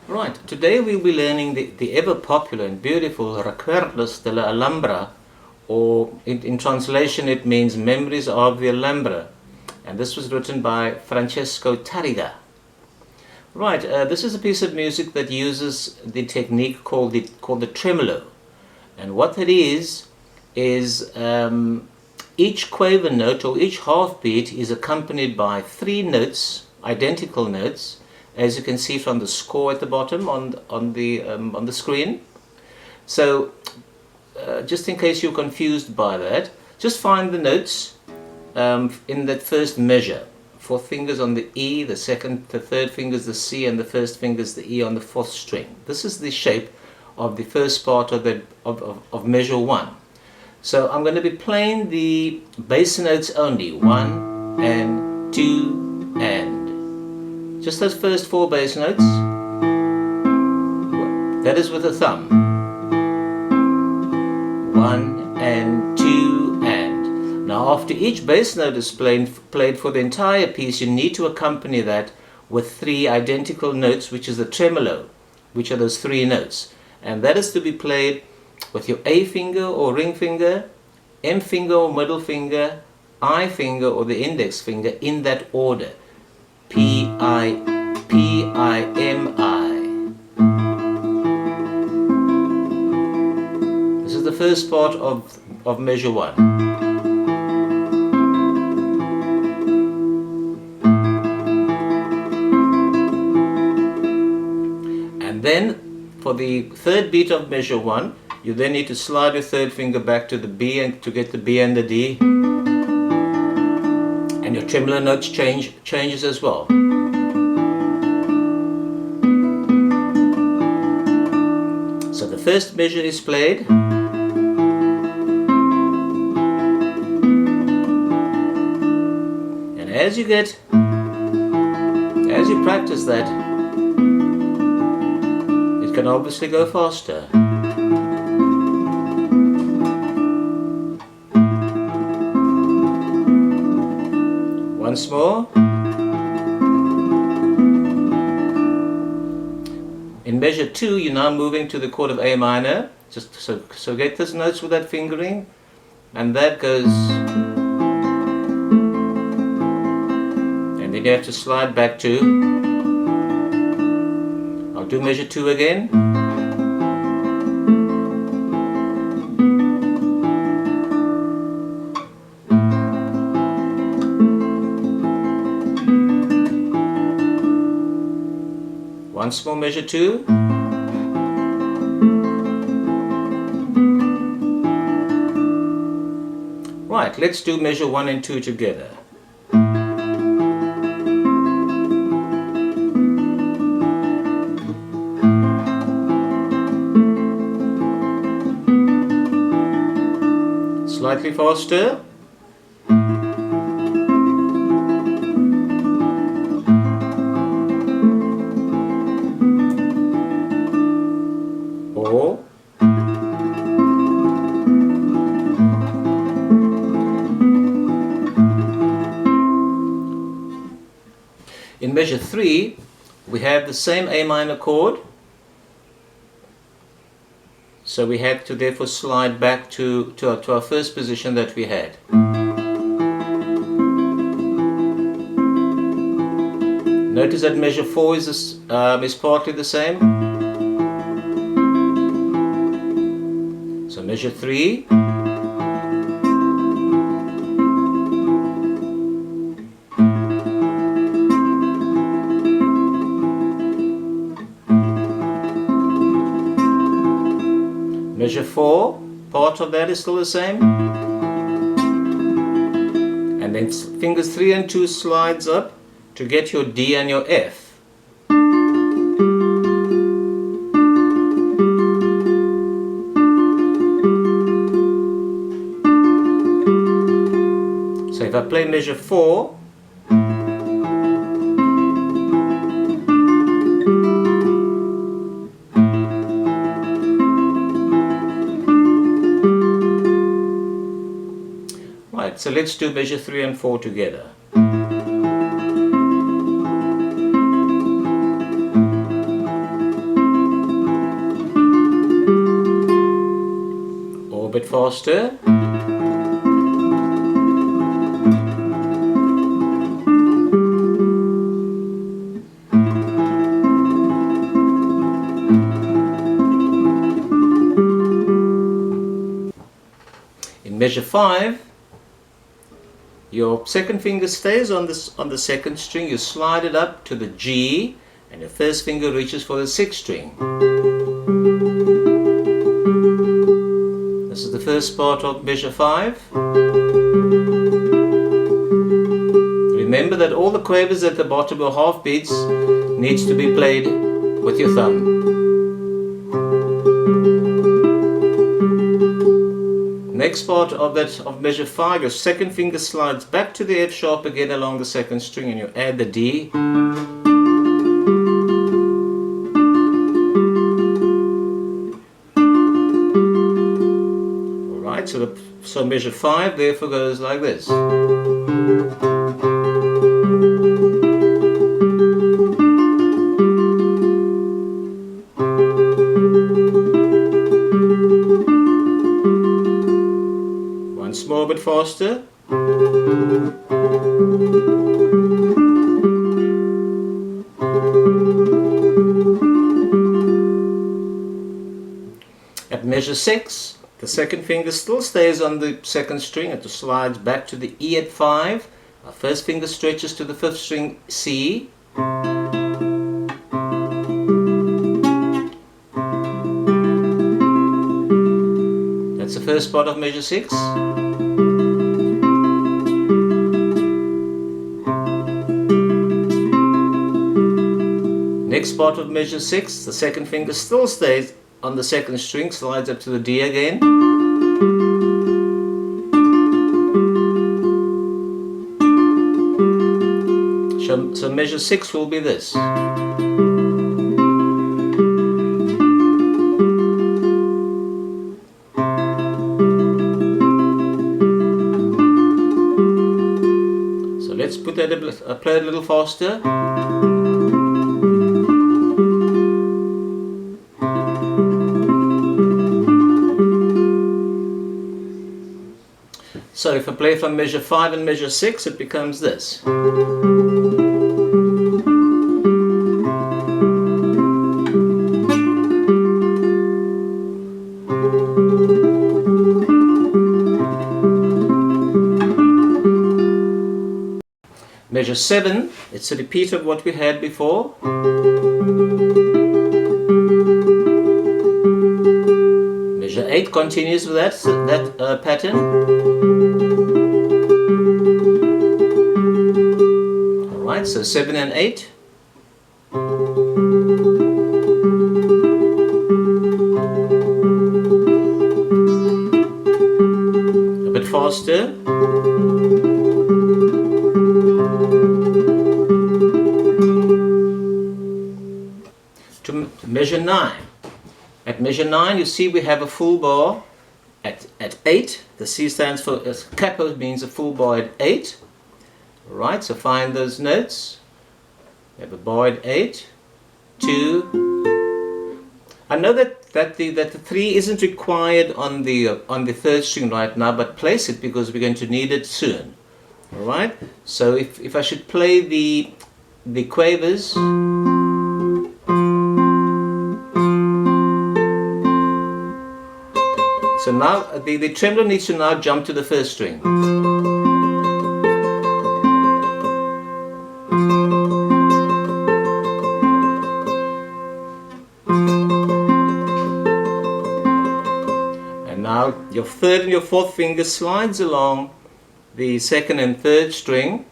Right, today we'll be learning the ever popular and beautiful Recuerdos de la Alhambra, or in translation it means Memories of the Alhambra, and this was written by Francesco Tarrega. Right, this is a piece of music that uses the technique called the tremolo, and what that is each quaver note or each half beat is accompanied by 3 notes, identical notes, as you can see from the score at the bottom on the screen. So just in case you're confused by that, just find the notes in that first measure. 4th fingers on the E, the third finger is the C, and the first finger is the E on the 4th string. This is the shape of the first part of measure 1. So I'm going to be playing the bass notes only, 1 and 2 and. Just those first 4 bass notes. That is with the thumb. 1 and 2 and. Now after each bass note is played for the entire piece, you need to accompany that with 3 identical notes, which is the tremolo, which are those 3 notes. And that is to be played with your A finger or ring finger, M finger or middle finger, I finger or the index finger, in that order. P-I-M-I. This is the first part of measure 1. And then for the third beat of measure 1, you then need to slide your third finger back to the B and to get the B and the D. And your tremolo notes changes as well. So the first measure is played, and as you practice that, it can obviously go faster. Once more. In measure 2, you're now moving to the chord of A minor. Just so get those notes with that fingering, and that goes, and then you have to slide back to. I'll do measure 2 again. Once more, measure 2. Right, let's do measure 1 and 2 together. Slightly faster. In measure 3, we have the same A minor chord, so we have to therefore slide back to our first position that we had. Notice that measure 4 is partly the same. So measure 3, measure 4, part of that is still the same. And then fingers 3 and 2 slides up to get your D and your F. So if I play measure 4, right, so let's do measure 3 and 4 together. Or a bit faster. In measure 5, your second finger stays on the second string, you slide it up to the G, and your first finger reaches for the 6th string. This is the first part of measure 5. Remember that all the quavers at the bottom or half beats needs to be played with your thumb. Next part of measure 5, your second finger slides back to the F sharp again along the second string, and you add the D. Alright, so measure 5 therefore goes like this. Once more, a bit faster. At measure 6, the second finger still stays on the second string. It slides back to the E at 5. Our first finger stretches to the 5th string C. That's the first part of measure 6. Next part of measure 6, the second finger still stays on the second string, slides up to the D again. So measure 6 will be this. So let's put that play it a little faster. So if I play from measure 5 and measure 6, it becomes this. Measure 7, it's a repeat of what we had before. Measure 8 continues with that pattern. Alright, so 7 and 8. A bit faster. To measure 9. At measure 9, you see we have a full bar at 8. The C stands for, capo means a full bar at 8. Alright, so find those notes. We have a bar at 8, 2. I know that the 3 isn't required on the 3rd string right now, but place it because we're going to need it soon. Alright, so if I should play the quavers. So now the tremolo needs to now jump to the 1st string. Your third and your fourth finger slides along the second and third string.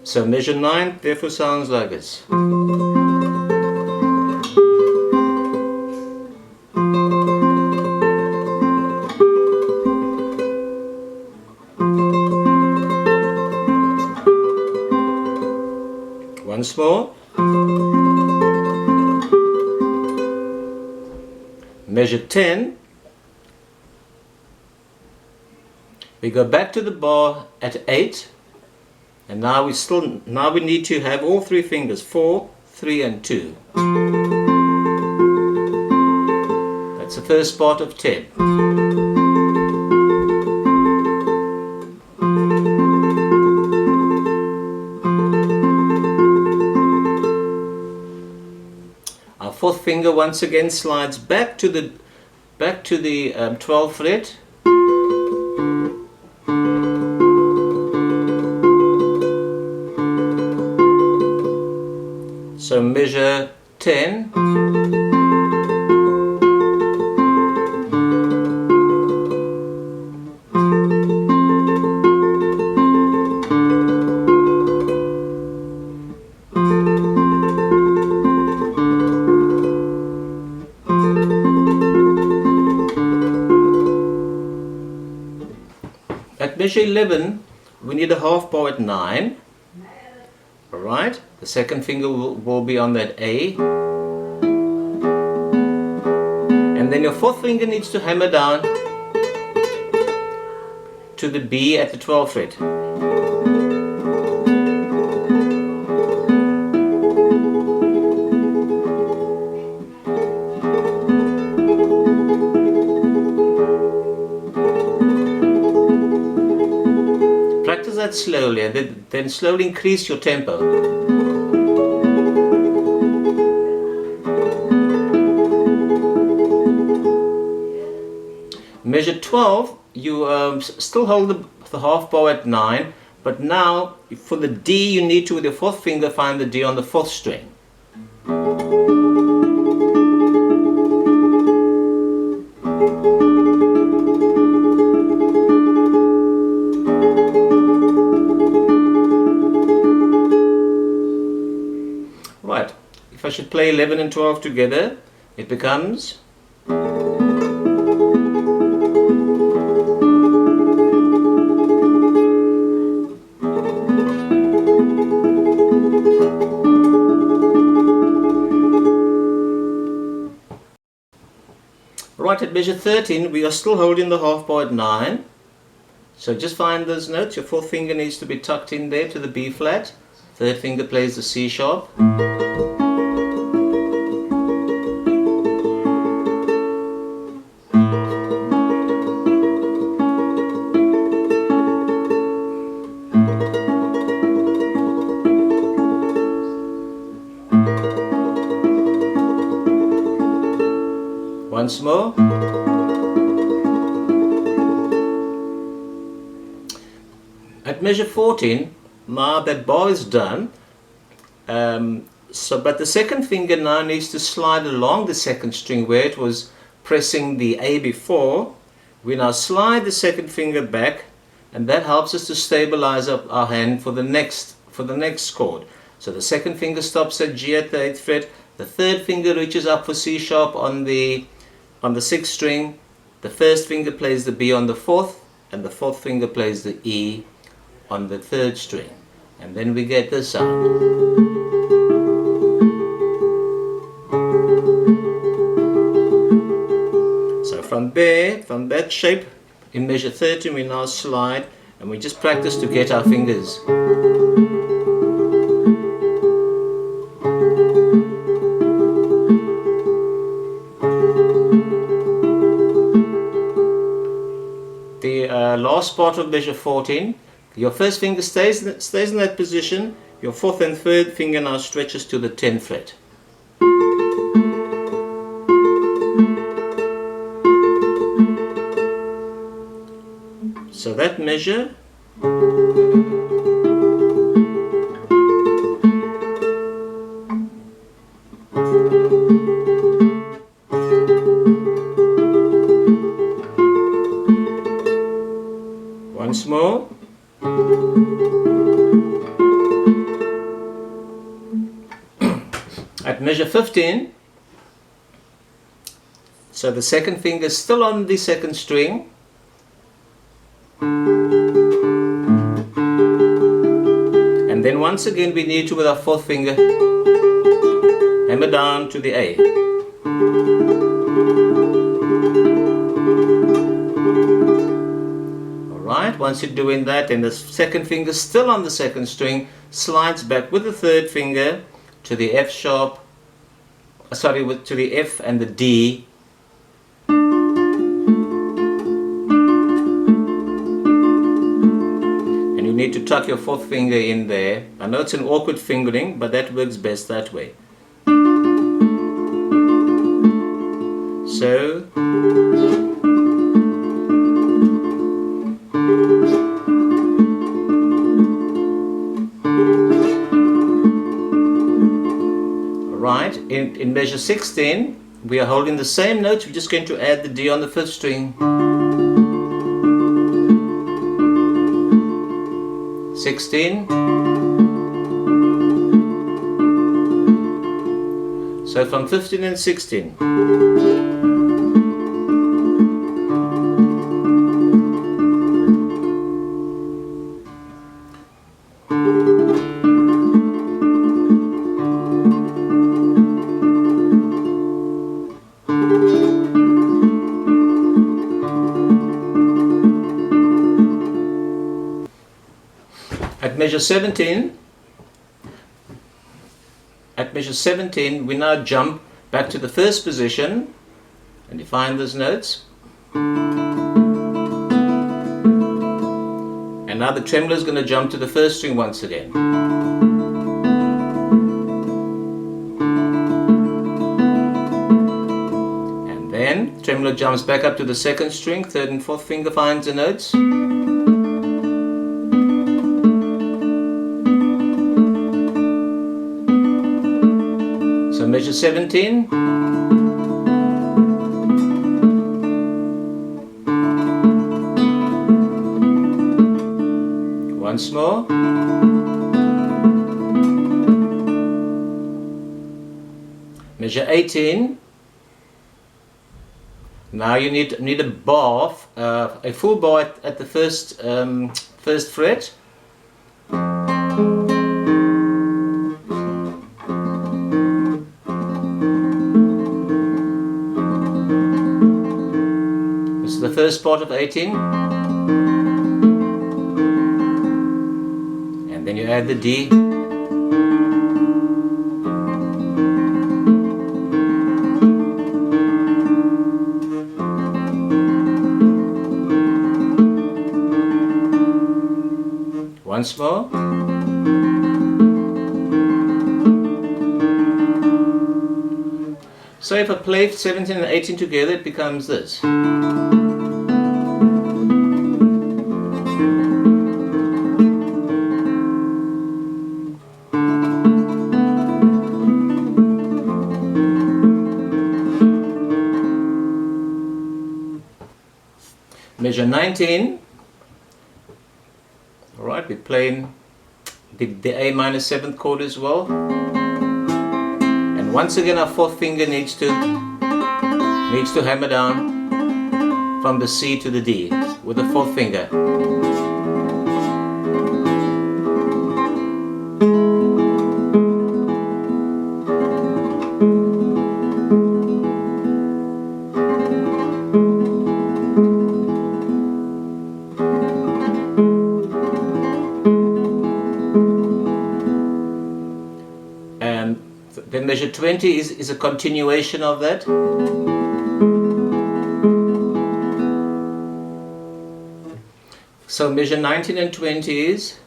So measure 9 therefore sounds like this. Once more. Measure 10. We go back to the bar at 8. And now we need to have all three fingers, 4, 3 and 2. That's the first part of 10. Our fourth finger once again slides back to the 12th fret. So measure 10. At measure 11, we need a half bar at 9. Alright, the second finger will be on that A. And then your fourth finger needs to hammer down to the B at the 12th fret. Practice that slowly and then slowly increase your tempo. Measure 12, you still hold the half bar at 9, but now for the D you need to, with your fourth finger, find the D on the fourth string. Right, if I should play 11 and 12 together, it becomes... Right, at measure 13 we are still holding the half bar at 9. So just find those notes. Your fourth finger needs to be tucked in there to the B flat. Third finger plays the C sharp. Once more. At measure 14, now that bar is done. But the second finger now needs to slide along the second string where it was pressing the A before. We now slide the second finger back, and that helps us to stabilize up our hand for the next chord. So the second finger stops at G at the 8th fret. The third finger reaches up for C sharp on the 6th string. The first finger plays the B on the 4th, and the fourth finger plays the E on the 3rd string. And then we get this sound. So from that shape, in measure 13 we now slide, and we just practice to get our fingers. The last part of measure 14, your first finger stays in that position, your fourth and third finger now stretches to the 10th fret. So that measure 15, so the second finger is still on the second string, and then once again we need to, with our fourth finger, hammer down to the A. Alright, once you're doing that, and the second finger still on the second string, slides back with the third finger to the F sharp, to the F and the D, and you need to tuck your fourth finger in there. I know it's an awkward fingering, but that works best that way. So right, in measure 16 we are holding the same notes, we're just going to add the D on the fifth string. 16. So from 15 and 16. At measure 17, we now jump back to the first position, and you find those notes. And now the tremolo is going to jump to the first string once again. And then tremolo jumps back up to the second string, third and fourth finger finds the notes. Measure 17. Once more. Measure 18. Now you need a bar, a full bar at the first fret. The first part of 18, and then you add the D, once more, so if I play 17 and 18 together, it becomes this. Measure 19. Alright, we're playing the A minor 7th chord as well. And once again our fourth finger needs to hammer down from the C to the D with the fourth finger. Then measure 20 is a continuation of that. So measure 19 and 20 is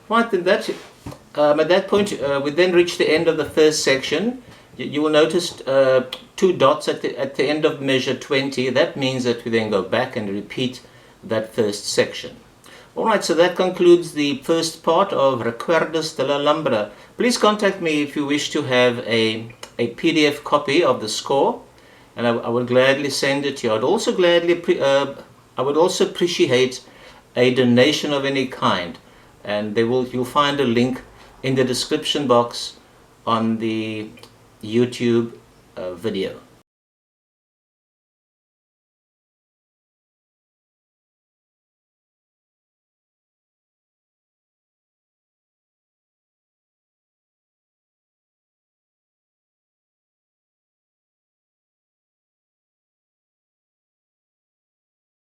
right. Then at that point we then reach the end of the first section. You will notice two dots at the end of measure 20. That means that we then go back and repeat that first section. Alright, so that concludes the first part of Recuerdos de la Alhambra. Please contact me if you wish to have a PDF copy of the score, and I would gladly send it to you. I would also appreciate a donation of any kind, and you'll find a link in the description box on the YouTube video.